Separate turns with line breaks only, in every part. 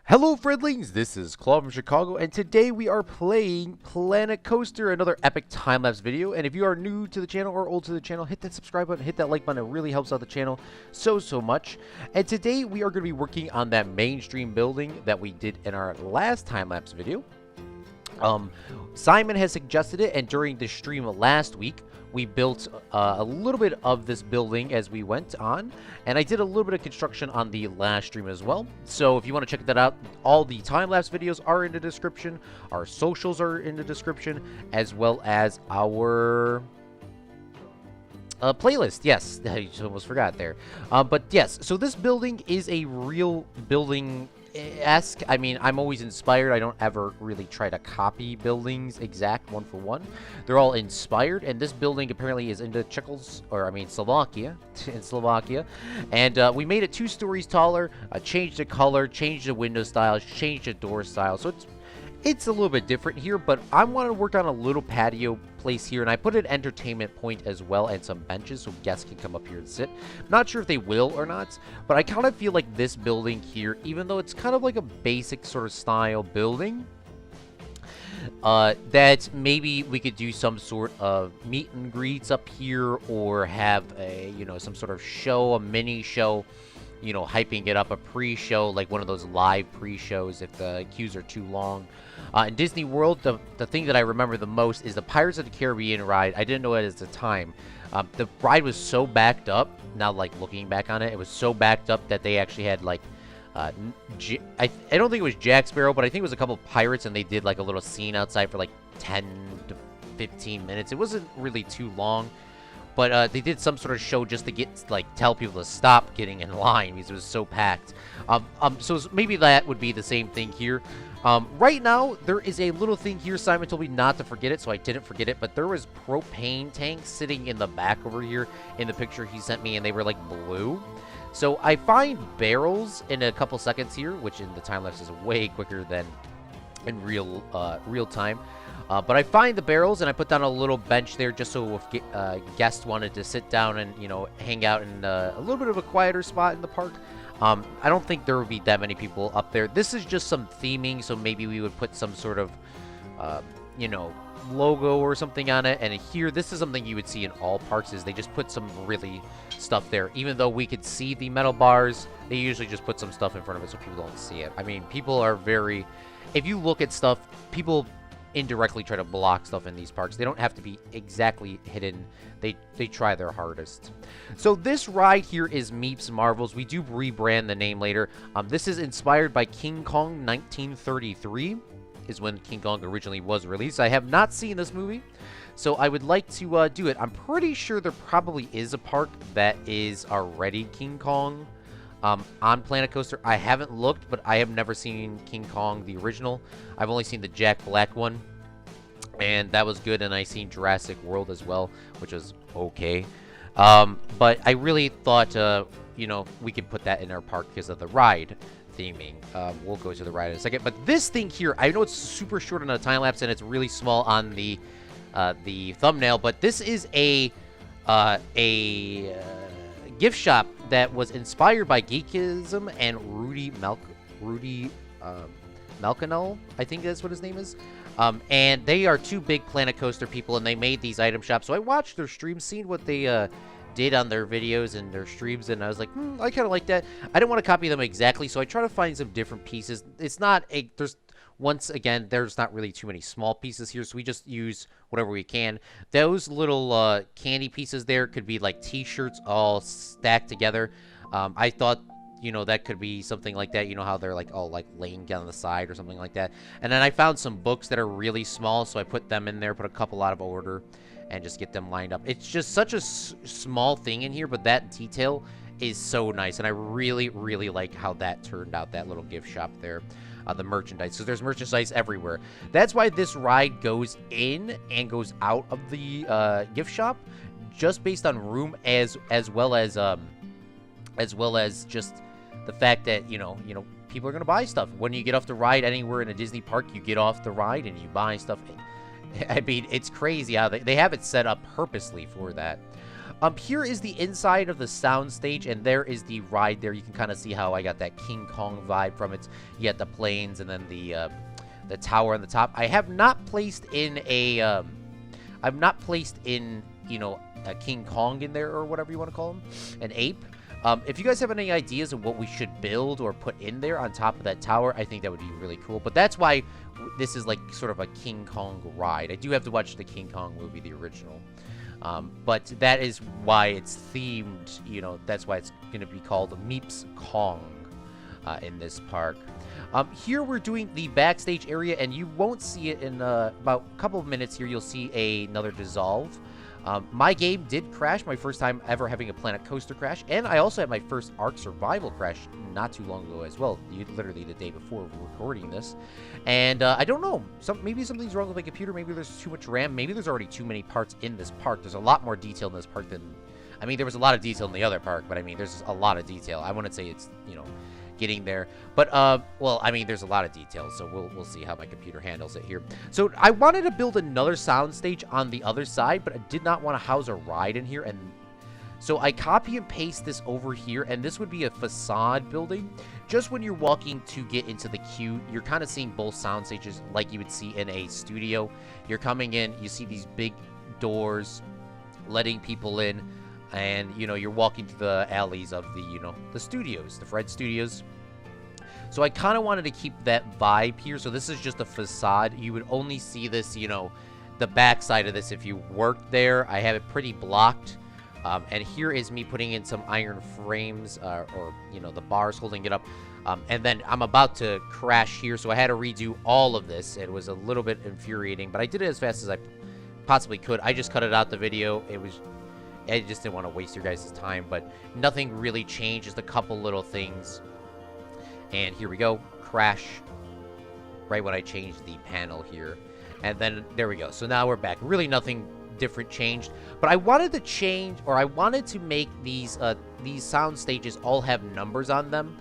Hello friendlings, this is Claude from Chicago, and today we are playing Planet Coaster, another epic time-lapse video. And if you are new to the channel or old to the channel, hit that subscribe button, hit that like button. It really helps out the channel so much. And today we are going to be working on that mainstream building that we did in our last time-lapse video. Simon has suggested it, and during the stream last week, we built a little bit of this building as we went on, and I did a little bit of construction on the last stream as well. So if you want to check that out, all the time-lapse videos are in the description, our socials are in the description, as well as our playlist. Yes, I almost forgot there. But yes, so this building is a real building. I mean, I'm always inspired. I don't ever really try to copy buildings exact one for one. They're all inspired, and this building apparently is in the Slovakia, in Slovakia. And we made it 2 stories taller, changed the color, changed the window styles, changed the door style. So it's a little bit different here, but I wanted to work on a little patio place here, and I put an entertainment point as well and some benches so guests can come up here and sit. Not sure if they will or not, but I kind of feel like this building here, even though it's kind of like a basic sort of style building, that maybe we could do some sort of meet and greets up here, or have a, some sort of show, a mini show, hyping it up, a pre-show, like one of those live pre-shows if the queues are too long. In Disney World, the thing that I remember the most is the Pirates of the Caribbean ride. I didn't know it at the time. The ride was so backed up. Now, like, looking back on it, it was so backed up that they actually had, like, I don't think it was Jack Sparrow, but I think it was a couple of pirates, and they did, like, a little scene outside for, like, 10 to 15 minutes. It wasn't really too long. But they did some sort of show just to tell people to stop getting in line because it was so packed. So maybe that would be the same thing here. Right now, there is a little thing here. Simon told me not to forget it, so I didn't forget it. But there was propane tanks sitting in the back over here in the picture he sent me, and they were like blue. So I find barrels in a couple seconds here, which in the time-lapse is way quicker than in real time. But I find the barrels, and I put down a little bench there just so if guests wanted to sit down and, hang out in a little bit of a quieter spot in the park. I don't think there would be that many people up there. This is just some theming, so maybe we would put some sort of, logo or something on it. And here, this is something you would see in all parks, is they just put some really stuff there. Even though we could see the metal bars, they usually just put some stuff in front of it so people don't see it. I mean, people are very... If you look at stuff, people indirectly try to block stuff in these parks. They don't have to be exactly hidden. They try their hardest. So this ride here is Meep's Marvels. We do rebrand the name later. This is inspired by King Kong 1933, is when King Kong originally was released. I have not seen this movie, so I would like to do it. I'm pretty sure there probably is a park that is already King Kong on Planet Coaster. I haven't looked, but I have never seen King Kong, the original. I've only seen the Jack Black one, and that was good, and I seen Jurassic World as well, which was okay. But I really thought, we could put that in our park because of the ride theming. We'll go to the ride in a second. But this thing here, I know it's super short on a time-lapse, and it's really small on the thumbnail, but this is a gift shop that was inspired by Geekism and Rudy Malkinol, I think that's what his name is. And they are 2 big Planet Coaster people, and they made these item shops. So I watched their streams, seen what they did on their videos and their streams, and I was like, I kind of like that. I didn't want to copy them exactly, so I try to find some different pieces. It's not a... Once again, there's not really too many small pieces here, so we just use whatever we can. Those little candy pieces there could be like T-shirts all stacked together. I thought, that could be something like that. How they're like all like laying down the side or something like that. And then I found some books that are really small, so I put them in there, put a couple out of order, and just get them lined up. It's just such a small thing in here, but that detail is so nice, and I really like how that turned out, that little gift shop there. The merchandise. So there's merchandise everywhere. That's why this ride goes in and goes out of the gift shop, just based on room as well as just the fact that people are gonna buy stuff. When you get off the ride anywhere in a Disney park, you get off the ride and you buy stuff. I mean, it's crazy how they have it set up purposely for that. Here is the inside of the sound stage, and there is the ride there. You can kind of see how I got that King Kong vibe from it. You got the planes and then the tower on the top. I have not placed in a, I've not placed in, you know, a King Kong in there, or whatever you want to call him, an ape. If you guys have any ideas of what we should build or put in there on top of that tower, I think that would be really cool. But that's why this is like sort of a King Kong ride. I do have to watch the King Kong movie, the original. But that is why it's themed, you know, that's why it's going to be called Meeps Kong in this park. Here we're doing the backstage area, and you won't see it in about a couple of minutes here. You'll see another dissolve. My game did crash, my first time ever having a Planet Coaster crash, and I also had my first Ark Survival crash not too long ago as well, literally the day before recording this. And I don't know, maybe something's wrong with my computer, maybe there's too much RAM, maybe there's already too many parts in this park. There's a lot more detail in this park than, I mean, there was a lot of detail in the other park, but I mean, there's a lot of detail. I wouldn't say it's, you know, getting there, but well, I mean, there's a lot of details, so we'll see how my computer handles it here. So I wanted to build another sound stage on the other side, but I did not want to house a ride in here, and so I copy and paste this over here, and this would be a facade building. Just when you're walking to get into the queue, you're kind of seeing both sound stages like you would see in a studio. You're coming in, you see these big doors letting people in, and, you know, you're walking through the alleys of the, you know, the studios, the Fred Studios. So I kind of wanted to keep that vibe here. So this is just a facade. You would only see this, you know, the back side of this if you worked there. I have it pretty blocked. And here is me putting in some iron frames, or, you know, the bars holding it up. And then I'm about to crash here, so I had to redo all of this. It was a little bit infuriating, but I did it as fast as I possibly could. I just cut it out the video. I just didn't want to waste your guys' time, but nothing really changed. Just a couple little things. And here we go. Crash. Right when I changed the panel here. And then, there we go. So now we're back. Really nothing different changed. But I wanted to change, or I wanted to make these sound stages all have numbers on them.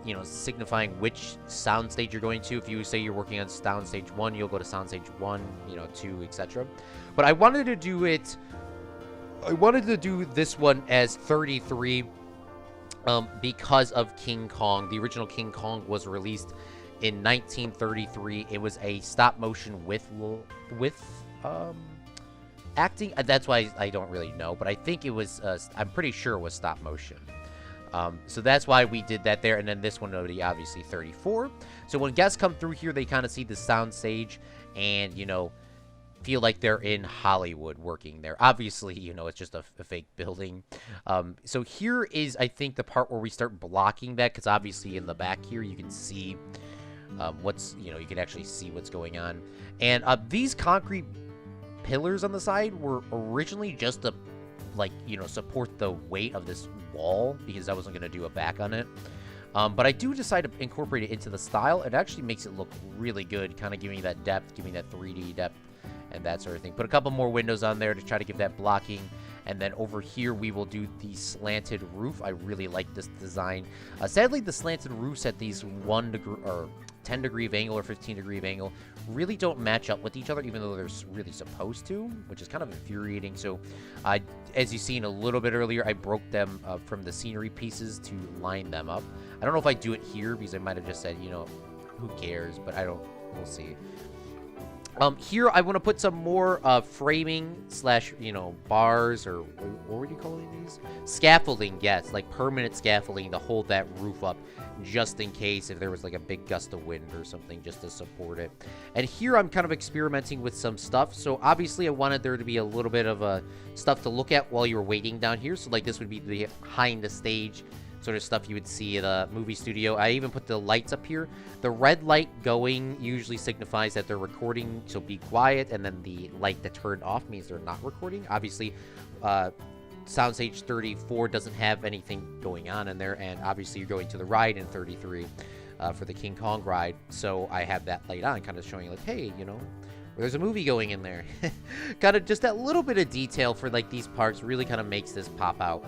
You know, signifying which sound stage you're going to. If you say you're working on sound stage 1, you'll go to sound stage 1, you know, 2, etc. But I wanted to do it... I wanted to do this one as 33 because of King Kong. The original King Kong was released in 1933. It was a stop motion with acting. That's why I don't really know, but I think it was, I'm pretty sure it was stop motion. So that's why we did that there, and then this one would be obviously 34. So when guests come through here, they kind of see the sound stage and, you know, feel like they're in Hollywood working there. Obviously, you know, it's just a fake building. So here is, I think, the part where we start blocking that, because obviously in the back here you can see what's, you know, you can actually see what's going on. And these concrete pillars on the side were originally just to, like, you know, support the weight of this wall, because I wasn't going to do a back on it. But I do decide to incorporate it into the style. It actually makes it look really good, kind of giving me that depth, giving me that 3D depth, and that sort of thing. Put a couple more windows on there to try to give that blocking. And then over here, we will do the slanted roof. I really like this design. Sadly, the slanted roofs at these 1 degree or 10 degree of angle or 15 degree of angle really don't match up with each other, even though they're really supposed to, which is kind of infuriating. So, as you seen a little bit earlier, I broke them from the scenery pieces to line them up. I don't know if I do it here, because I might have just said, you know, who cares, but I don't, we'll see. Here, I want to put some more framing slash, you know, bars, or what were you calling these? Scaffolding, yes, like permanent scaffolding to hold that roof up, just in case if there was like a big gust of wind or something, just to support it. And here, I'm kind of experimenting with some stuff. So obviously, I wanted there to be a little bit of stuff to look at while you were waiting down here. So like this would be the behind the stage sort of stuff you would see at a movie studio. I even put the lights up here. The red light going usually signifies that they're recording, so be quiet, and then the light that turned off means they're not recording. Obviously, soundstage 34 doesn't have anything going on in there, and obviously you're going to the ride in 33 for the King Kong ride, so I have that light on, kind of showing like, hey, you know, there's a movie going in there. Kind of just that little bit of detail for like these parts really kind of makes this pop out.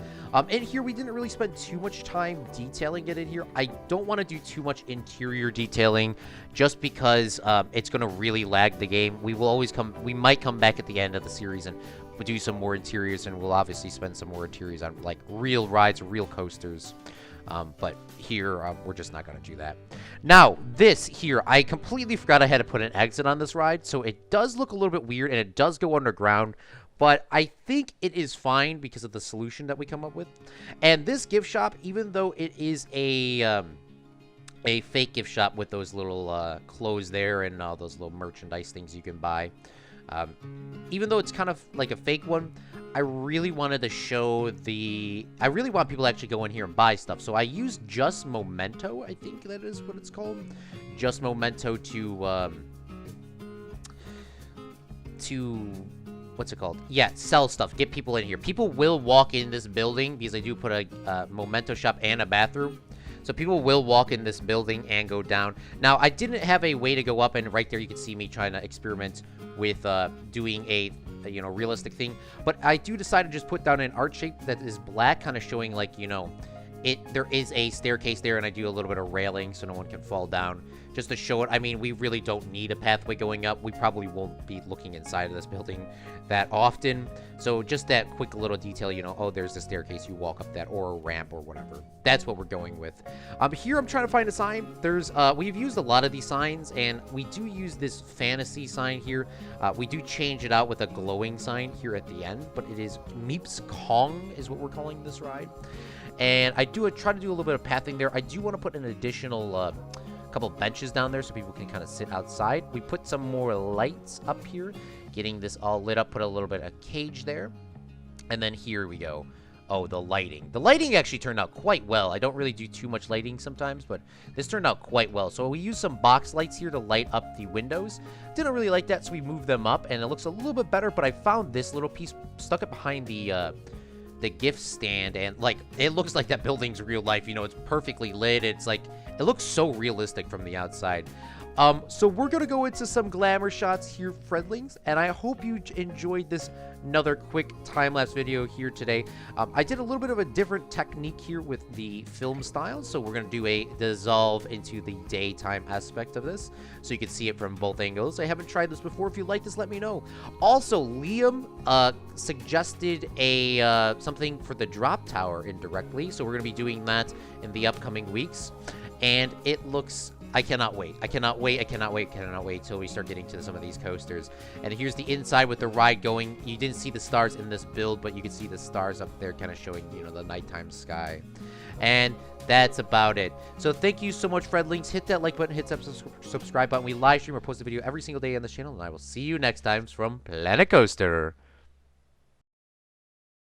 In here, we didn't really spend too much time detailing it in here. I don't want to do too much interior detailing just because it's going to really lag the game. We will always we might come back at the end of the series and do some more interiors, and we'll obviously spend some more interiors on like real rides, real coasters. But here, we're just not going to do that. Now, this here, I completely forgot I had to put an exit on this ride, so it does look a little bit weird, and it does go underground, but I think it is fine because of the solution that we come up with. And this gift shop, even though it is a fake gift shop with those little clothes there and all those little merchandise things you can buy, even though it's kind of like a fake one, I really wanted to show I really want people to actually go in here and buy stuff. So I used Just Memento, I think that is what it's called. Just Memento to what's it called? Yeah, sell stuff, get people in here. People will walk in this building because I do put a Memento shop and a bathroom. So people will walk in this building and go down. Now, I didn't have a way to go up, and right there you can see me trying to experiment with doing a realistic thing. But I do decide to just put down an art shape that is black, kind of showing like, there is a staircase there, and I do a little bit of railing so no one can fall down, just to show it. I mean, we really don't need a pathway going up. We probably won't be looking inside of this building that often. So just that quick little detail, oh, there's a staircase, you walk up that, or a ramp or whatever. That's what we're going with. Here I'm trying to find a sign. We've used a lot of these signs, and we do use this fantasy sign here. We do change it out with a glowing sign here at the end, but it is Meeps Kong is what we're calling this ride. And I try to do a little bit of pathing there. I do want to put an additional couple benches down there so people can kind of sit outside. We put some more lights up here, getting this all lit up, put a little bit of cage there. And then here we go. Oh, the lighting. The lighting actually turned out quite well. I don't really do too much lighting sometimes, but this turned out quite well. So we used some box lights here to light up the windows. Didn't really like that, so we moved them up, and it looks a little bit better, but I found this little piece, stuck it behind the gift stand, and like it looks like that building's real life. It's perfectly lit. It's like it looks so realistic from the outside. So we're gonna go into some glamour shots here, friendlings, and I hope you enjoyed this another quick time-lapse video here today. I did a little bit of a different technique here with the film style, so we're gonna do a dissolve into the daytime aspect of this, so you can see it from both angles. I haven't tried this before. If you like this, let me know. Also, Liam suggested something for the drop tower indirectly, so we're gonna be doing that in the upcoming weeks, and it looks... I cannot wait. I cannot wait till we start getting to some of these coasters. And here's the inside with the ride going. You didn't see the stars in this build, but you can see the stars up there kind of showing, the nighttime sky. And that's about it. So thank you so much, friendlings. Hit that like button, hit that subscribe button. We live stream or post a video every single day on this channel, and I will see you next time from Planet Coaster.